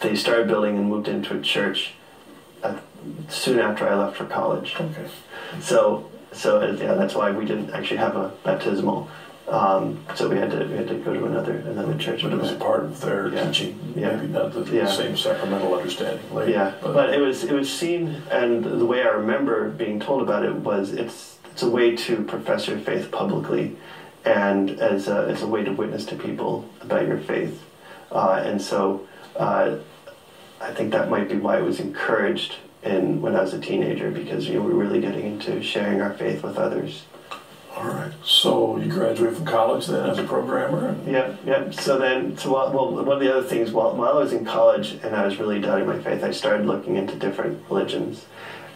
they started building and moved into a church soon after I left for college. Okay. So yeah, that's why we didn't actually have a baptismal. So we had to go to another church. But it was part of their teaching, maybe not the same sacramental understanding later. Yeah, but it was seen, and the way I remember being told about it was it's a way to profess your faith publicly, and as a way to witness to people about your faith, and so I think that might be why it was encouraged when I was a teenager, because we're really getting into sharing our faith with others. All right. So you graduated from college then as a programmer? Yeah. So one of the other things, while I was in college and I was really doubting my faith, I started looking into different religions.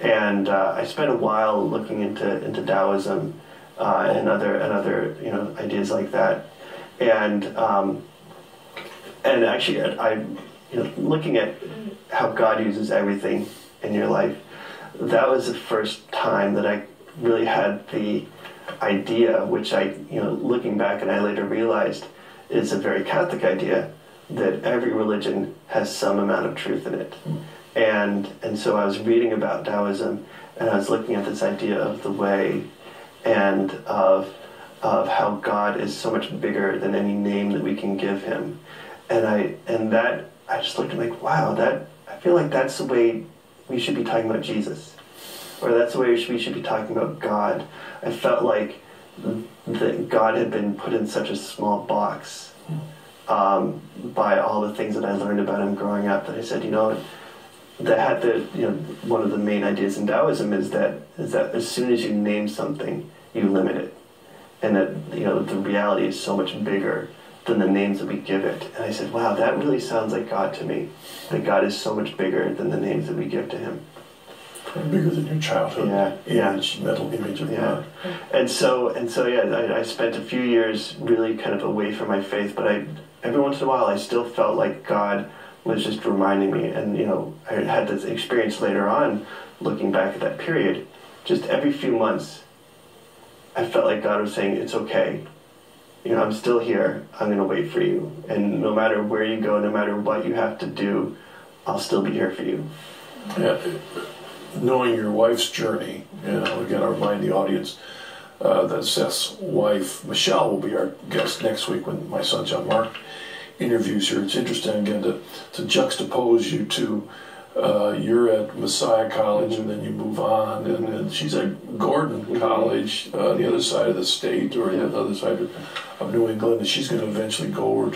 And I spent a while looking into Taoism and other ideas like that. And actually, I looking at how God uses everything in your life, that was the first time that I really had the idea, which I, looking back and I later realized is a very Catholic idea, that every religion has some amount of truth in it. And so I was reading about Taoism, and I was looking at this idea of the way, and of how God is so much bigger than any name that we can give him. And I just looked and like, wow, I feel like that's the way we should be talking about Jesus. Or that's the way we should be talking about God. I felt like that God had been put in such a small box by all the things that I learned about him growing up, that I said, one of the main ideas in Taoism is that as soon as you name something, you limit it, and that the reality is so much bigger than the names that we give it. And I said, wow, that really sounds like God to me. That God is so much bigger than the names that we give to him. Bigger than your childhood mental image of God. And so I spent a few years really kind of away from my faith, but every once in a while I still felt like God was just reminding me. And I had this experience later on, looking back at that period, just every few months I felt like God was saying, it's okay, I'm still here, I'm going to wait for you, and no matter where you go, no matter what you have to do, I'll still be here for you. Yeah. Knowing your wife's journey, again, I remind the audience that Seth's wife, Michelle, will be our guest next week when my son John Mark interviews her. It's interesting, again, to juxtapose you to, you're at Messiah College and then you move on, and she's at Gordon College, the other side of the state, or the other side of New England, and she's going to eventually go over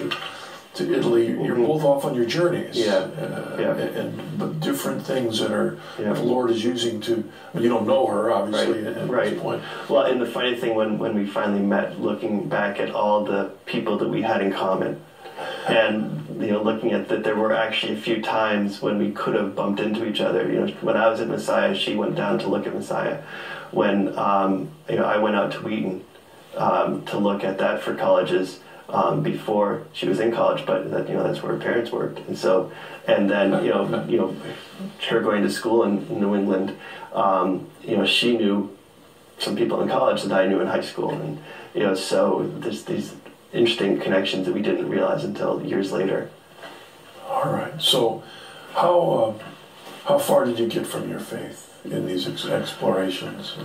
to Italy. You're both off on your journeys, but different things that the Lord is using to. You don't know her, obviously, at this point. Well, and the funny thing, when we finally met, looking back at all the people that we had in common, and looking at that, there were actually a few times when we could have bumped into each other. When I was at Messiah, she went down to look at Messiah. When I went out to Ewtn to look at that for colleges. Before she was in college, but that's where her parents worked, and then her going to school in New England, she knew some people in college that I knew in high school, and so there's these interesting connections that we didn't realize until years later. All right. So, how far did you get from your faith in these explorations?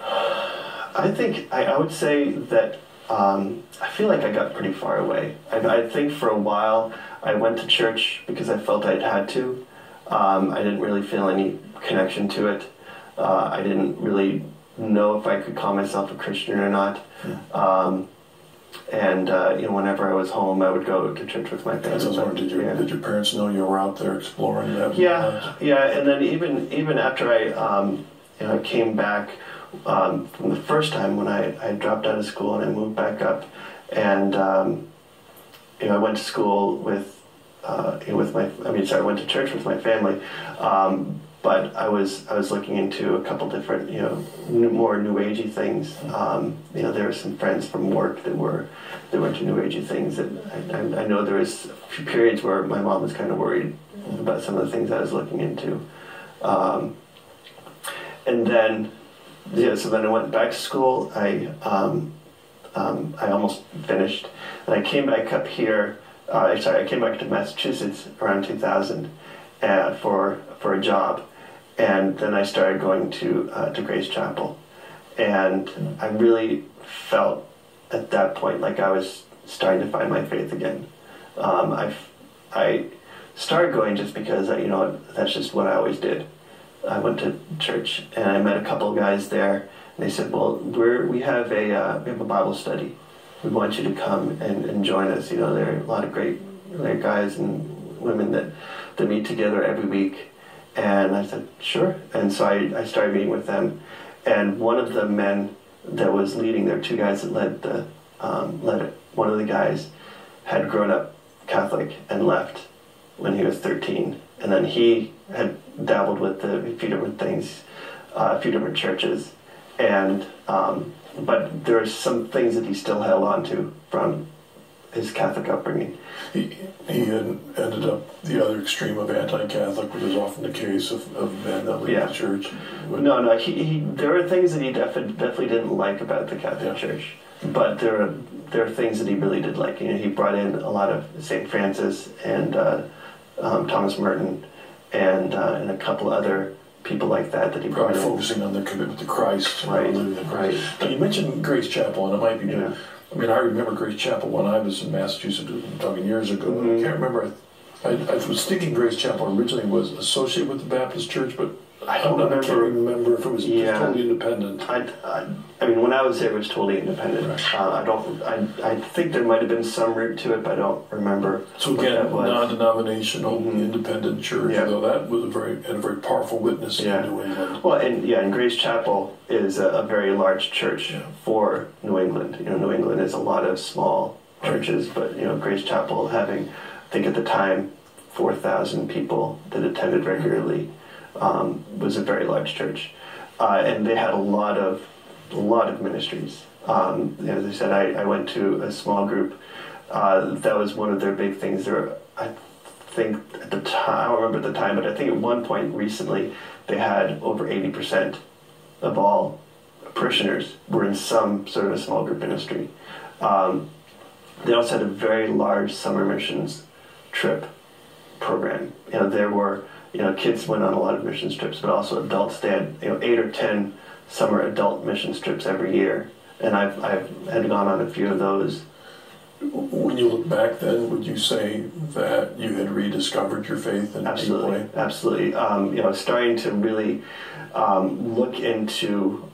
I think I would say that. I feel like I got pretty far away. I think for a while I went to church because I felt I'd had to. I didn't really feel any connection to it. I didn't really know if I could call myself a Christian or not. Whenever I was home, I would go to church with my family. Did your parents know you were out there exploring that? Yeah, and then even after I came back. From the first time when I dropped out of school and I moved back up, and I went to school I went to church with my family, but I was looking into a couple different more new agey things. There were some friends from work that were into new agey things that I know there was a few periods where my mom was kind of worried about some of the things I was looking into, and then. So then I went back to school. I almost finished, and I came back up here I came back to Massachusetts around 2000 for a job, and then I started going to Grace Chapel, and I really felt at that point like I was starting to find my faith again. I started going just because that's just what I always did. I went to church and I met a couple of guys there, and they said, "Well, we have a Bible study. We want you to come and join us." There are a lot of great guys and women that meet together every week. And I said, "Sure." And so I started meeting with them. And one of the men that was leading, there were two guys that led it. One of the guys had grown up Catholic and left when he was 13. And then he had dabbled with a few different things, a few different churches. And but there are some things that he still held on to from his Catholic upbringing. He ended up the other extreme of anti-Catholic, which is often the case of men that leave the church. No, there are things that he definitely didn't like about the Catholic Church, but there are things that he really did like. He brought in a lot of St. Francis and Thomas Merton and a couple other people like that he brought in. Focusing on their commitment to Christ. Right. Right. Now, you mentioned Grace Chapel, and it might be new. I mean, I remember Grace Chapel when I was in Massachusetts, I'm talking years ago. I can't remember. I was thinking Grace Chapel originally was associated with the Baptist Church, but I can't remember if it was totally independent. I mean, when I was there, it was totally independent. Right. I think there might have been some root to it, but I don't remember. So again, non-denominational, independent church, though that was a very powerful witness in New England. Well, and Grace Chapel is a very large church for New England. New England is a lot of small churches, but Grace Chapel having, I think at the time, 4,000 people that attended regularly. Was a very large church, and they had a lot of ministries. As I said, I went to a small group. That was one of their big things. I think at the time, I don't remember at the time, but I think at one point recently they had over 80% of all parishioners were in some sort of a small group ministry. They also had a very large summer missions trip program. There were kids went on a lot of missions trips, but also adults. They had 8 or 10 summer adult missions trips every year, and I've had gone on a few of those. When you look back, then, would you say that you had rediscovered your faith in a deep way? Absolutely. Starting to really look into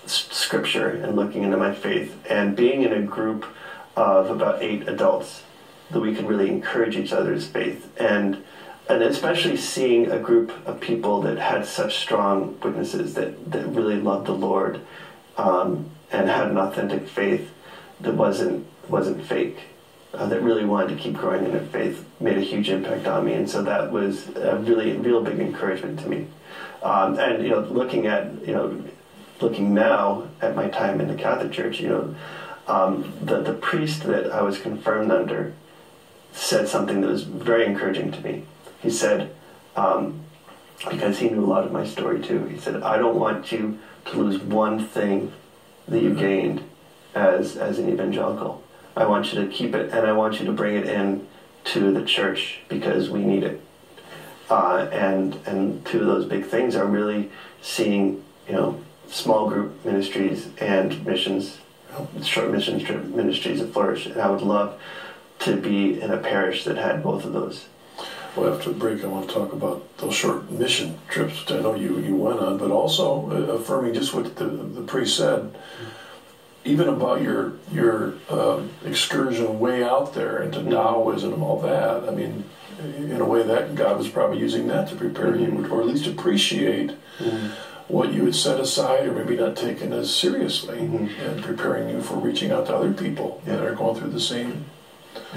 Scripture and looking into my faith, and being in a group of about 8 adults that we could really encourage each other's faith, and especially seeing a group of people that had such strong witnesses that really loved the Lord and had an authentic faith that wasn't fake, that really wanted to keep growing in their faith, made a huge impact on me. And so that was a real big encouragement to me. And looking now at my time in the Catholic Church, the priest that I was confirmed under said something that was very encouraging to me. He said, because he knew a lot of my story too, he said, "I don't want you to lose one thing that you gained as an evangelical. I want you to keep it, and I want you to bring it in to the church because we need it." And two of those big things are really seeing, small group ministries and missions, short missions trip ministries that flourish. And I would love to be in a parish that had both of those. Well, after the break, I want to talk about those short mission trips, which I know you went on, but also affirming just what the priest said, even about your excursion way out there into Taoism and all that. I mean, in a way, that God was probably using that to prepare you, or at least appreciate what you had set aside, or maybe not taken as seriously, and preparing you for reaching out to other people that are going through the same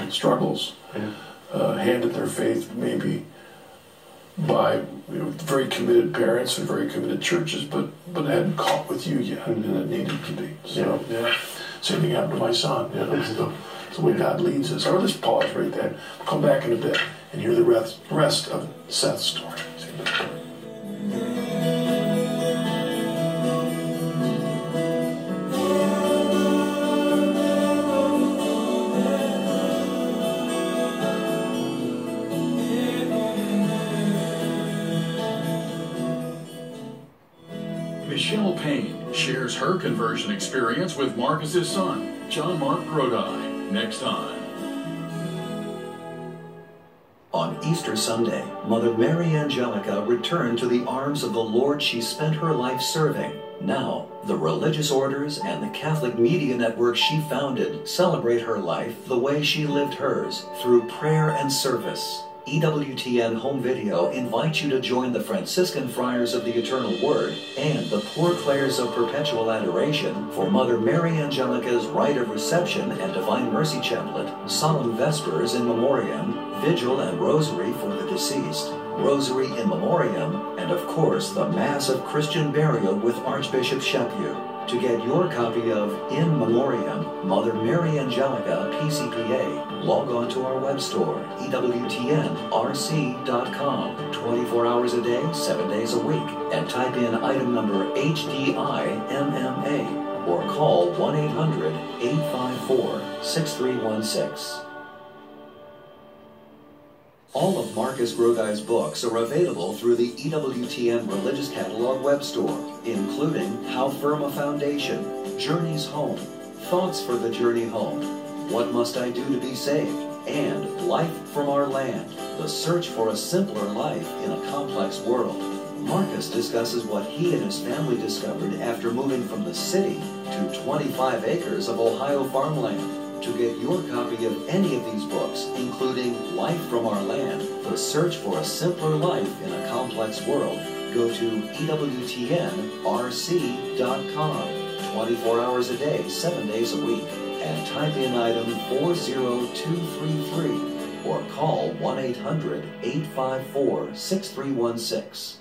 struggles. Handed their faith maybe by very committed parents and very committed churches, but hadn't caught with you yet, and it needed to be. So, same thing happened to my son. That's the way God leads us. Or let's pause right there. We'll come back in a bit and hear the rest of Seth's story. Michelle Payne shares her conversion experience with Marcus's son, John Mark Grodi, next time. On Easter Sunday, Mother Mary Angelica returned to the arms of the Lord she spent her life serving. Now, the religious orders and the Catholic media network she founded celebrate her life the way she lived hers, through prayer and service. EWTN Home Video invites you to join the Franciscan Friars of the Eternal Word and the Poor Clares of Perpetual Adoration for Mother Mary Angelica's Rite of Reception and Divine Mercy Chaplet, Solemn Vespers in Memoriam, Vigil and Rosary for the deceased, Rosary in Memoriam, and of course the Mass of Christian Burial with Archbishop Chaput. To get your copy of In Memoriam, Mother Mary Angelica, PCPA, log on to our web store, EWTNRC.com, 24 hours a day, 7 days a week, and type in item number HDIMMA, or call 1-800-854-6316. All of Marcus Grodi's books are available through the EWTN Religious Catalog web store, including How Firm a Foundation, Journeys Home, Thoughts for the Journey Home, What Must I Do to Be Saved, and Life from Our Land, The Search for a Simpler Life in a Complex World. Marcus discusses what he and his family discovered after moving from the city to 25 acres of Ohio farmland. To get your copy of any of these books, including Life from Our Land, The Search for a Simpler Life in a Complex World, go to EWTNRC.com, 24 hours a day, 7 days a week, and type in item 40233 or call 1-800-854-6316.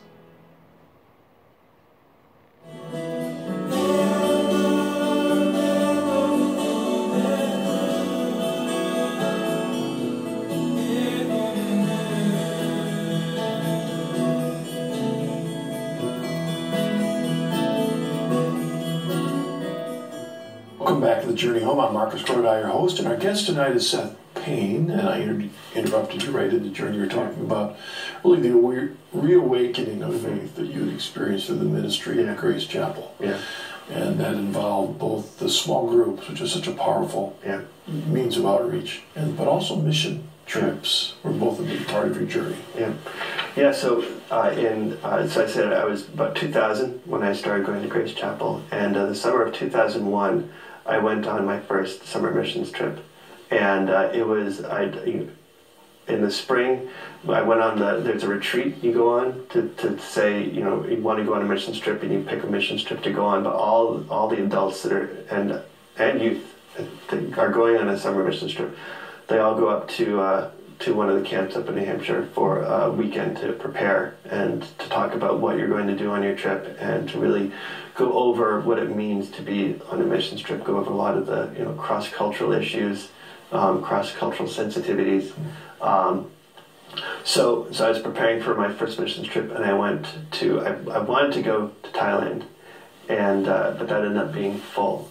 Welcome back to the Journey Home. I'm Marcus Grodi, your host, and our guest tonight is Seth Payne. And I interrupted you right in the journey. You were talking about really the reawakening of faith that you experienced through the ministry at Grace Chapel. Yeah. And that involved both the small groups, which is such a powerful means of outreach, but also mission trips were both a big part of your journey. Yeah. So so I said I was about 2000 when I started going to Grace Chapel, and the summer of 2001, I went on my first summer missions trip, and it was in the spring. I went on there's a retreat you go on to say you want to go on a missions trip, and you pick a missions trip to go on, but all the adults that are and youth that are going on a summer missions trip, they all go up to one of the camps up in New Hampshire for a weekend to prepare and to talk about what you're going to do on your trip and to really go over what it means to be on a missions trip, go over a lot of the cross-cultural issues, cross-cultural sensitivities. So I was preparing for my first missions trip, and I wanted to go to Thailand, and but that ended up being full.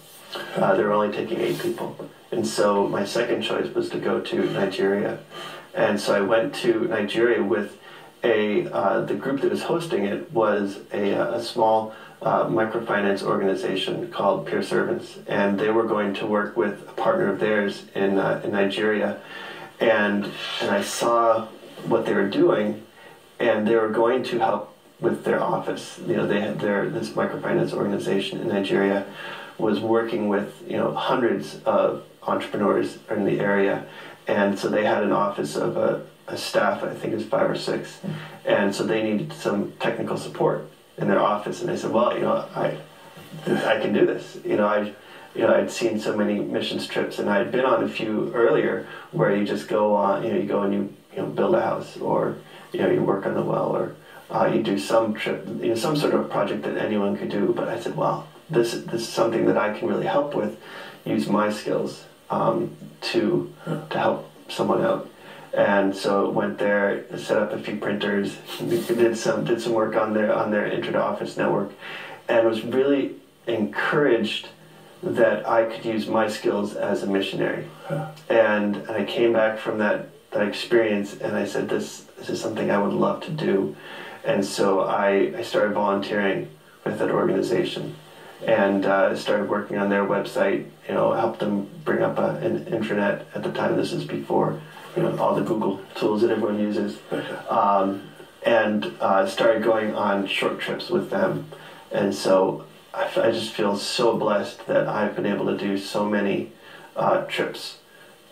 They were only taking 8 people. And so my second choice was to go to Nigeria. And so I went to Nigeria with the group that was hosting it was a small microfinance organization called Peer Servants. And they were going to work with a partner of theirs in Nigeria. And I saw what they were doing, and they were going to help with their office. They had this microfinance organization in Nigeria was working with hundreds of entrepreneurs in the area, and so they had an office of a staff, I think it was 5 or 6, and so they needed some technical support in their office, and I said, well, I can do this. I'd seen so many missions trips, and I'd been on a few earlier where you just go on, you go and you build a house, or you work on the well, or you do some trip, some sort of project that anyone could do. But I said, well, this is something that I can really help with, use my skills to help someone out. And so went there, set up a few printers, did some work on their inter-office network, and was really encouraged that I could use my skills as a missionary. And I came back from that experience, and I said, this is something I would love to do. And so I started volunteering for with that organization, and started working on their website. Helped them bring up an intranet. At the time, this is before all the Google tools that everyone uses, and started going on short trips with them. And so I just feel so blessed that I've been able to do so many trips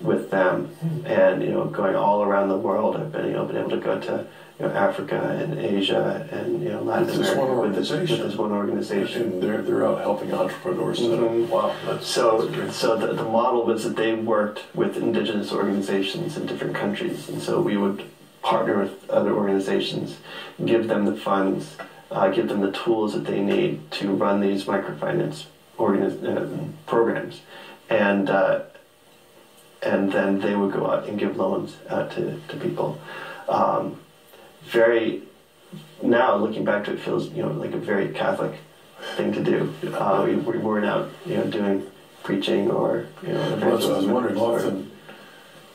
with them, and going all around the world. I've been able to go to Africa and Asia and Latin America with this one organization. And they're out helping entrepreneurs. Wow, so the model was that they worked with indigenous organizations in different countries, and so we would partner with other organizations, give them the funds, give them the tools that they need to run these microfinance programs, and then they would go out and give loans to people. Now looking back to it, feels like a very Catholic thing to do. We weren't out doing preaching or Well, so I was wondering, often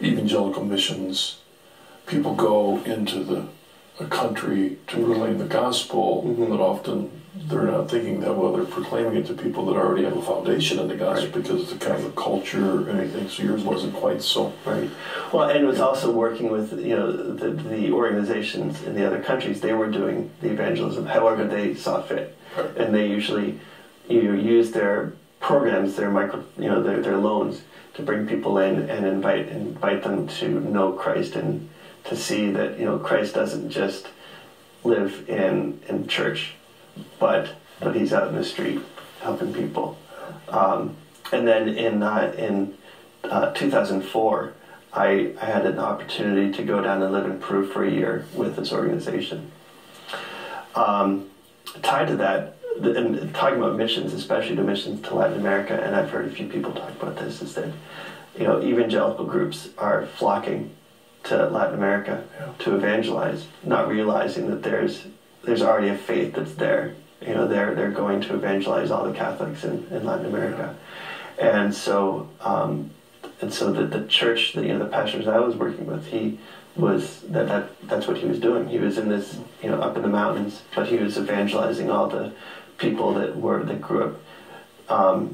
evangelical missions, people go into a country to proclaim the gospel, but often they're not thinking that, well, they're proclaiming it to people that already have a foundation in the gospel, because it's a Catholic culture or anything, so yours wasn't quite so. Right. Well, and it was also working with, the organizations in the other countries. They were doing the evangelism however they saw fit. Right. And they usually use their programs, their their loans, to bring people in and invite them to know Christ, and to see that Christ doesn't just live in church, but he's out in the street helping people. And then in 2004, I had an opportunity to go down and live in Peru for a year with this organization. Tied to that, and talking about missions, especially the missions to Latin America, and I've heard a few people talk about this, is that evangelical groups are flocking to Latin America to evangelize, not realizing that there's already a faith that's there. They're going to evangelize all the Catholics in Latin America, and so the church, the pastors I was working with, he was that's what he was doing. He was in this up in the mountains, but he was evangelizing all the people that grew up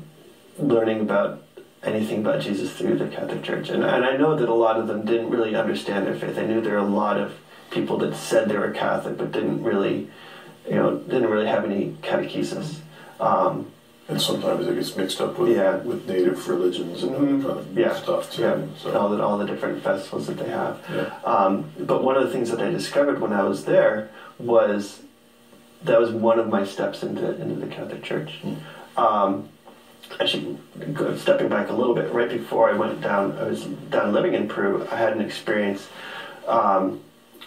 learning about anything about Jesus through the Catholic Church. And I know that a lot of them didn't really understand their faith. I knew there were a lot of people that said they were Catholic but didn't really have any catechesis. And sometimes it gets mixed up with native religions and other kind of stuff too. Yeah, so. all the different festivals that they have. Yeah. But one of the things that I discovered when I was there was that was one of my steps into the Catholic Church. Actually, stepping back a little bit, right before I went down, I was down living in Peru. I had an experience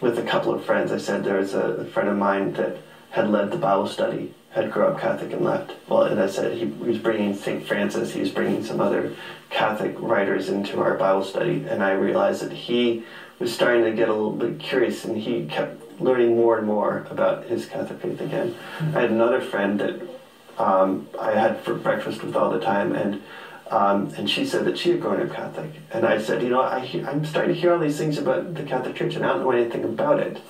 with a couple of friends. I said there was a friend of mine that had led the Bible study, had grown up Catholic and left. Well, and I said he was bringing St. Francis, he was bringing some other Catholic writers into our Bible study, and I realized that he was starting to get a little bit curious, and he kept learning more and more about his Catholic faith again. I had another friend that I had for breakfast with all the time, and she said that she had grown up Catholic. And I said, I'm starting to hear all these things about the Catholic Church, and I don't know anything about it.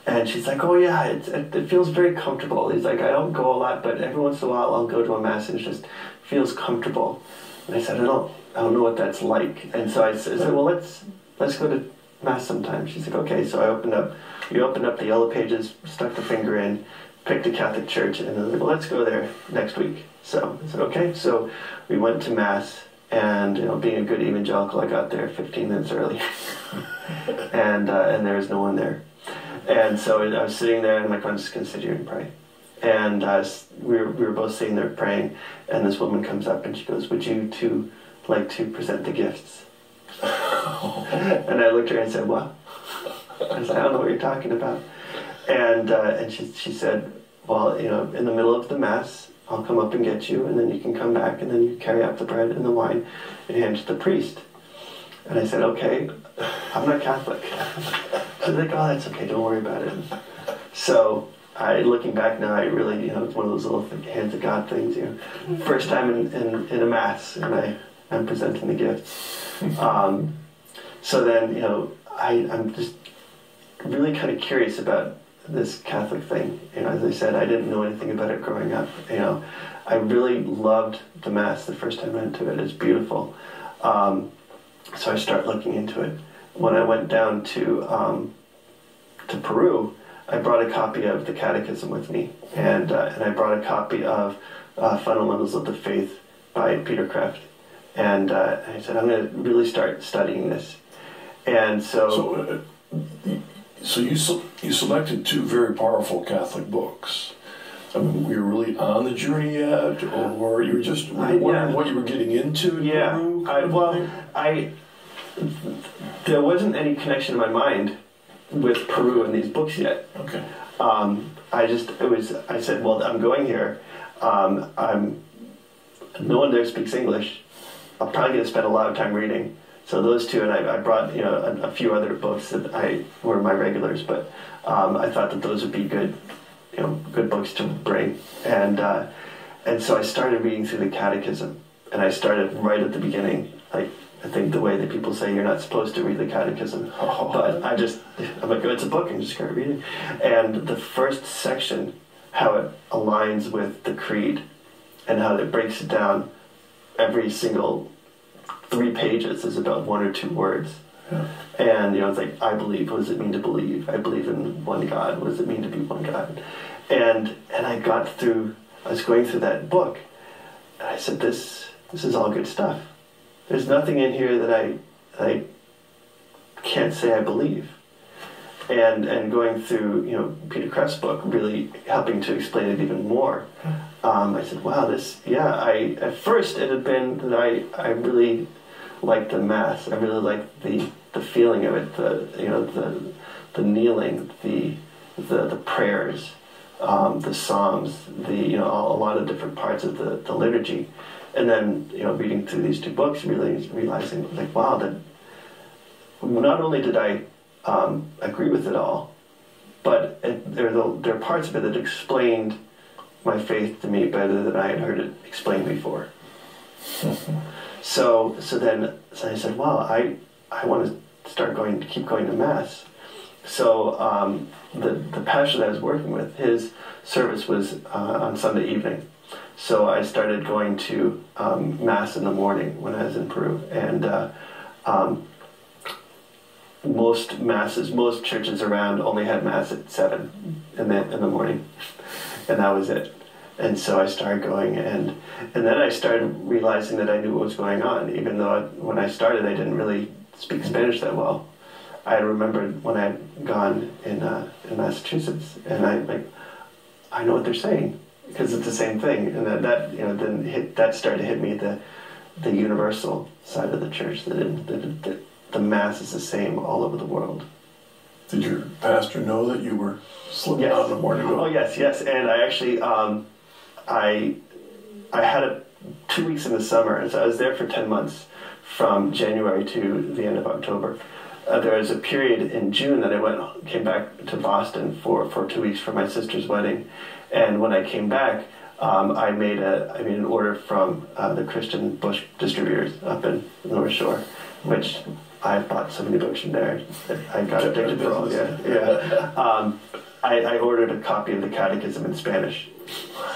And she's like, oh yeah, it feels very comfortable. He's like, I don't go a lot, but every once in a while I'll go to a mass and it just feels comfortable. And I said, I don't know what that's like. And so I said, well, let's go to mass sometime. She's like, okay. So we opened up the yellow pages, stuck the finger in, picked a Catholic church, and I was like, well, let's go there next week. So I said, okay. So we went to mass, and being a good evangelical, I got there 15 minutes early, and there was no one there. And so I was sitting there, and I'm like, I'm just going to sit here and pray. And we were both sitting there praying, and this woman comes up, and she goes, would you two like to present the gifts? And I looked at her and said, what? I was like, I don't know what you're talking about. And she said, well, in the middle of the Mass, I'll come up and get you, and then you can come back, and then you carry out the bread and the wine and hand it to the priest. And I said, okay, I'm not Catholic. She's like, oh, that's okay, don't worry about it. So looking back now, I really, it's one of those little hands of God things. First time in a Mass, and I'm presenting the gifts. So then, I'm just really kind of curious about this Catholic thing. You know, as I said, I didn't know anything about it growing up. You know, I really loved the Mass the first time I went to it. It's beautiful. So I started looking into it. When I went down to Peru, I brought a copy of the Catechism with me, and I brought a copy of Fundamentals of the Faith by Peter Kreeft. And I said, I'm going to really start studying this. And so you selected two very powerful Catholic books. I mean, were you really on the journey yet, or you were just wondering what you were getting into? There wasn't any connection in my mind with Peru and these books yet. Okay. I said, well, I'm going here. No one there speaks English. I'm probably going to spend a lot of time reading. So those two, and I brought a few other books that were my regulars, but I thought that those would be good books to bring. And so I started reading through the Catechism, and I started right at the beginning. Like, I think the way that people say you're not supposed to read the Catechism, but I'm like, oh, it's a book, and just start reading. And the first section, how it aligns with the Creed, and how it breaks it down, every single 3 pages is about 1 or 2 words. Yeah. And it's like, I believe. What does it mean to believe? I believe in one God. What does it mean to be one God? And I was going through that book, and I said, this is all good stuff. There's nothing in here that I can't say I believe. And going through Peter Kreeft's book, really helping to explain it even more. I said, wow, at first it had been that I really liked the Mass. I really liked the feeling of it, the kneeling, the prayers, the Psalms, a lot of different parts of the liturgy. And then, reading through these 2 books, really realizing, like, wow, that not only did I agree with it all, but there are parts of it that explained my faith to me better than I had heard it explained before. So I said, well, I want to keep going to Mass. So the pastor that I was working with, his service was on Sunday evening. So I started going to Mass in the morning when I was in Peru. And most churches around only had Mass at 7 in the morning. And that was it. And so I started going, and then I started realizing that I knew what was going on, even though when I started I didn't really speak Spanish that well. I remembered when I had gone in Massachusetts, and I know what they're saying, because it's the same thing. And that started to hit me, the universal side of the church, that the Mass is the same all over the world. Did your pastor know that you were slipping out in the morning? Oh, yes. And I actually, I had 2 weeks in the summer, and so I was there for 10 months, from January to the end of October. There was a period in June that I came back to Boston for 2 weeks for my sister's wedding. And when I came back, I made an order from the Christian Bush distributors up in the North Shore, which I bought so many books from there. I got addicted to all. Yeah. I ordered a copy of the Catechism in Spanish,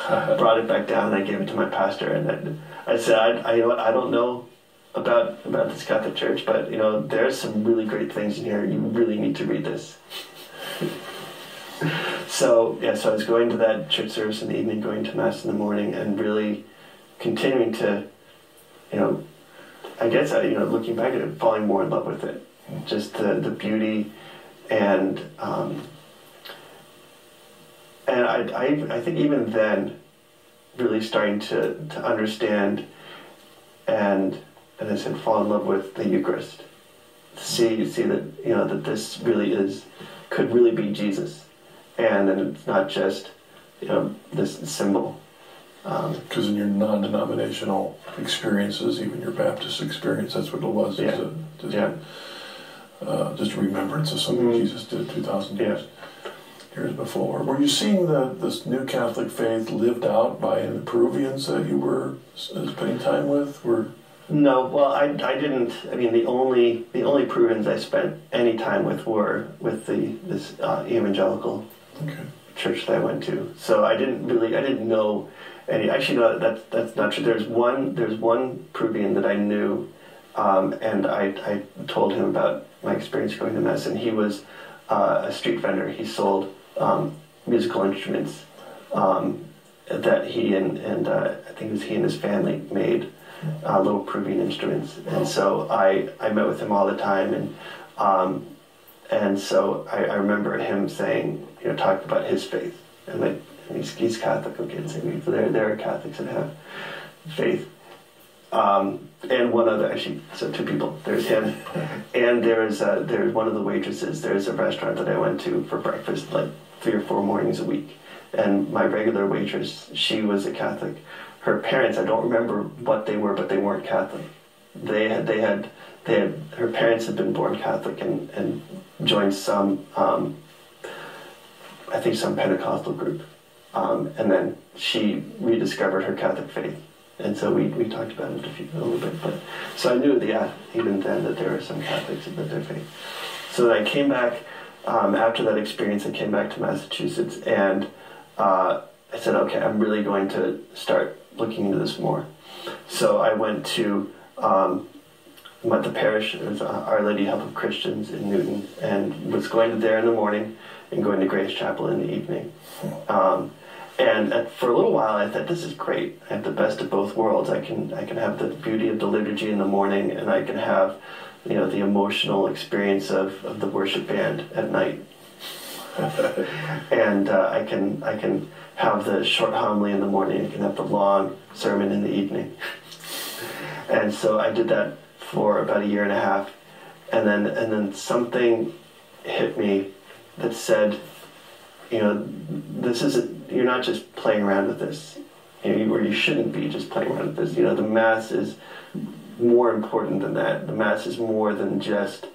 brought it back down, and I gave it to my pastor. And I said, I don't know about this Catholic Church, but there's some really great things in here. You really need to read this. So I was going to that church service in the evening, going to Mass in the morning, and really continuing to, I guess, looking back at it, falling more in love with it. Just the beauty, and I think even then, really starting to understand and I said, fall in love with the Eucharist. See that that this really could really be Jesus, and then it's not just this symbol. Because in your non-denominational experiences, even your Baptist experience, that's what it was. Just a remembrance of something Jesus did 2,000 years before. Were you seeing this new Catholic faith lived out by the Peruvians that you were spending time with? No, well, I didn't. I mean, the only Peruvians I spent any time with were with this evangelical Okay. church that I went to. So I didn't know any. Actually, no, that's not true. There's one Peruvian that I knew, and I told him about my experience going to Mass, and he was a street vendor. He sold musical instruments that he and I think it was he and his family made little Peruvian instruments. And so I met with him all the time, and so I remember him saying, talking about his faith, and he's Catholic, okay, so there are Catholics that have faith. And one other, actually, so two people. There's him, and there's one of the waitresses. There's a restaurant that I went to for breakfast like 3 or 4 mornings a week, and my regular waitress, she was a Catholic. Her parents, I don't remember what they were, but they weren't Catholic. Her parents had been born Catholic and joined some, I think some Pentecostal group, and then she rediscovered her Catholic faith. And so we talked about it a little bit, but so I knew even then that there were some Catholics that their faith. So then I came back after that experience. I came back to Massachusetts, and I said, okay, I'm really going to start looking into this more. So I went to the parish, it was Our Lady Help of Christians in Newton, and was going there in the morning and going to Grace Chapel in the evening. And for a little while, I thought, this is great. I have the best of both worlds. I can have the beauty of the liturgy in the morning, and I can have, the emotional experience of the worship band at night. And I can have the short homily in the morning. I can have the long sermon in the evening. And so I did that for about 1.5 years, and then something hit me that said, this isn't. You're not just playing around with this, or you shouldn't be just playing around with this. The Mass is more important than that. The Mass is more than just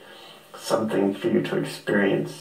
something for you to experience.